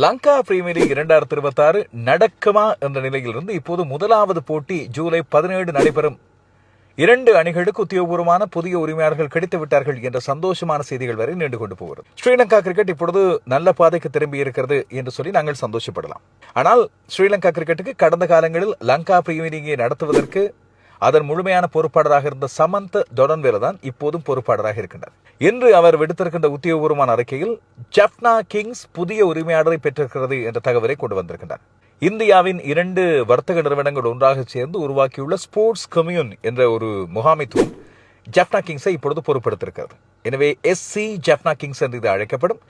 Lanka premier league 2026 நடக்குமா என்ற நிலையிலிருந்து இப்போது முதலாவது போட்டி ஜூலை 17 நடைபெறும். 2 அணிகளுக்கு உத்தியோகபூர்வமான புதிய உரிமையாளர்கள் கிடைத்து விட்டார்கள் என்ற சந்தோஷமான செய்திகள் வரை நீண்டு கொண்டு போகிறது. ஸ்ரீலங்கா கிரிக்கெட் இப்பொழுது நல்ல பாதைக்கு திரும்பி இருக்கிறது என்று சொல்லி நாங்கள் சந்தோஷப்படலாம். ஆனால் ஸ்ரீலங்கா கிரிக்கெட்டுக்கு கடந்த காலங்களில் லங்கா பிரீமியர் லீகை நடத்துவதற்கு அதன் முழுமையான பொறுப்பாளராக இருந்த சமந்த் டொனன்வேல தான் இப்போதும் பொறுப்பாளராக இருக்கின்றார். இன்று அவர் விடுத்திருக்கின்ற உத்தியோகபூர்வமான அறிக்கையில் ஜஃப்னா கிங்ஸ் புதிய உரிமையாளரை பெற்றிருக்கிறது என்ற தகவலை கொண்டு வந்திருக்கின்றார். இந்தியாவின் 2 வர்த்தக நிறுவனங்கள் ஒன்றாக சேர்ந்து உருவாக்கியுள்ள ஸ்போர்ட்ஸ் கம்யூன் என்ற ஒரு முகாமைத்துவம் ஜஃப்னா கிங்ஸை இப்பொழுது பொறுப்பெடுத்திருக்கிறது. எனவே SC ஜஃப்னா கிங்ஸ் என்று இது அழைக்கப்படும்.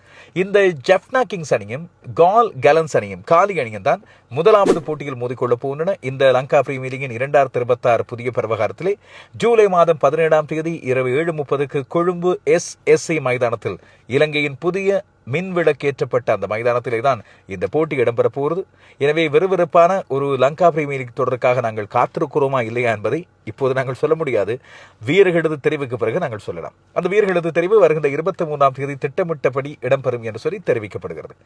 இந்த ஜஃப்னா கிங்ஸ் அணியும் கால் கேலன்ஸ் அணியும் காலி அணியும் தான் முதலாவது போட்டியில் மோதிக்கொள்ளப் போகின்றன. இந்த லங்கா பிரீமியர் லீகின் 2026 புதிய பருவகாலத்திலே ஜூலை மாதம் 17ஆம் தேதி இரவு 7:30 கொழும்பு SSC மைதானத்தில் இலங்கையின் புதிய மின்விளக்கேற்றப்பட்ட அந்த மைதானத்திலே தான் இந்த போட்டி இடம்பெறப் போகிறது. எனவே விறுவிறுப்பான ஒரு லங்கா பிரீமியர் லீக் தொடருக்காக நாங்கள் காத்திருக்கிறோமா இல்லையா என்பதை இப்போது நாங்கள் சொல்ல முடியாது. வீரர்களது தெரிவுக்கு பிறகு நாங்கள் சொல்லலாம். அந்த வீரர்களது தெரிவு வருகின்ற 23ஆம் தேதி திட்டமிட்டபடி இடம்பெறும் என்று சொல்லி தெரிவிக்கப்படுகிறது.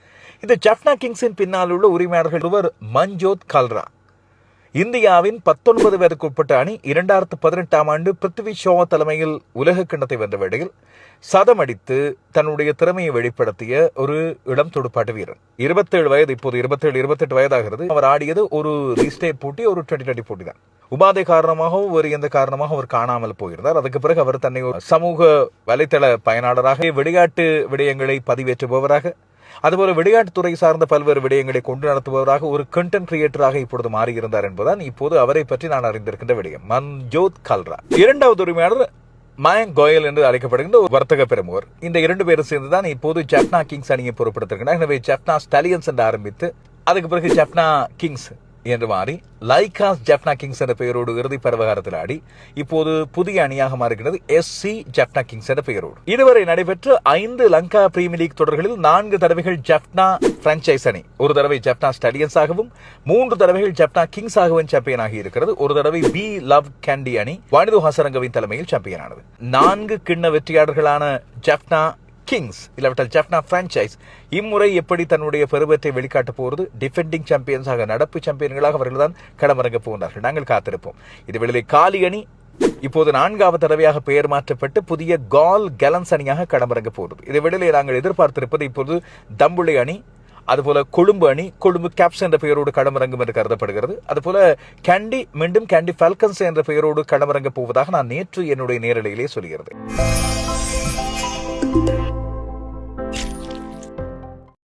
இந்த ஜஃப்னா கிங்ஸின் பின்னால் உள்ள உரிமையாளர்கள் ஒருவர் மஞ்சோத் கல்ரா. இந்தியாவின் 19 வயதுக்கு உட்பட்ட அணி 2018ஆம் ஆண்டு பிருத்வி ஷா தலைமையில் உலக கிண்ணத்தை வென்ற வேளையில் சதமடித்து தன்னுடைய திறமையை வெளிப்படுத்திய ஒரு இளம் துடுப்பாட்ட வீரர். 27 வயது, இப்போது 27-28 வயதாகிறது. அவர் ஆடியது ஒரு ரீஸ்டேட் போட்டி, ஒரு 2020 போட்டி தான். உபாதை காரணமாகவும் ஒரு எந்த காரணமாக அவர் காணாமல் போயிருந்தார். அதுக்கு பிறகு அவர் தன்னை சமூக வலைத்தள பயனாளராக, விளையாட்டு விடயங்களை பதிவேற்றுபவராக, அதுபோல விளையாட்டுத்துறை சார்ந்த பல்வேறு விடயங்களை கொண்டு நடத்துபவராக, ஒரு கண்டென்ட் கிரியேட்டராக இப்பொழுது மாறியிருந்தார் என்பதுதான் இப்போது அவரை பற்றி நான் அறிந்திருக்கின்ற விடயம். மஞ்சோத் கல்ரா. 2வது உரிமையாளர் மயங்க் கோயல் என்று அழைக்கப்படுகின்ற ஒரு வர்த்தக பெருமுவர். இந்த 2 பேரும் சேர்ந்துதான் இப்போது ஜஃப்னா கிங்ஸ் அணியை பொறுப்படுத்திருக்கிறார். எனவே ஜஃப்னா ஸ்டாலியன்ஸ் என்று ஆரம்பித்து அதுக்கு பிறகு ஜஃப்னா கிங்ஸ் என்று மாறி லைகாஸ் ஜஃப்னா கிங்ஸ் என்ற பெயரோடு இறுதி பருவகாலத்தில் ஆடி இப்போது புதிய அணியாக மாறுகிறது SC ஜஃப்னா கிங்ஸ் என்ற பெயரோடு. இதுவரை நடைபெற்ற 5 லங்கா பிரீமியர் லீக் தொடர்களில் 4 தடவைகள் ஜஃப்னா பிரான்சைஸ் அணி, ஒரு தடவை ஜஃப்னா ஸ்டாலியன்ஸ் ஆகவும் 3 தடவைகள் ஜஃப்னா கிங்ஸ் ஆகவும் சாம்பியன் ஆகி இருக்கிறது. ஒரு தடவை பி லவ் கேண்டி அணி வானிது ஹசரங்கவின் தலைமையில் சாம்பியன் ஆனது. 4 கிண்ண வெற்றியாளர்களான ஜஃப்னா கிங்ஸ் இல்லாவிட்டால் ஜஃப்னா பிரான்சைஸ் இம்முறை எப்படி தன்னுடைய பெருவத்தை வெளிக்காட்ட போகிறது? டிஃபெண்டிங் சாம்பியன்ஸாக, நடப்பு சாம்பியன்களாக அவர்கள் தான் களமிறங்க போகிறார்கள். நாங்கள் காத்திருப்போம். இது வெளியிலே காலி அணி இப்போது 4வது தடவையாக பெயர் மாற்றப்பட்டு புதிய கால் கேலன்ஸ் அணியாக களமிறங்க போகிறது. இதை வெளியிலே நாங்கள் எதிர்பார்த்திருப்பது இப்போது தம்புளை அணி, அதுபோல கொழும்பு அணி, கொழும்பு கேப்ஸ் என்ற பெயரோடு களமிறங்கும் என்று கருதப்படுகிறது. அதுபோல கேண்டி மீண்டும் கேண்டி ஃபால்கன்ஸ் என்ற பெயரோடு களமிறங்க போவதாக நான் நேற்று என்னுடைய நேரலையிலே சொல்கிறது.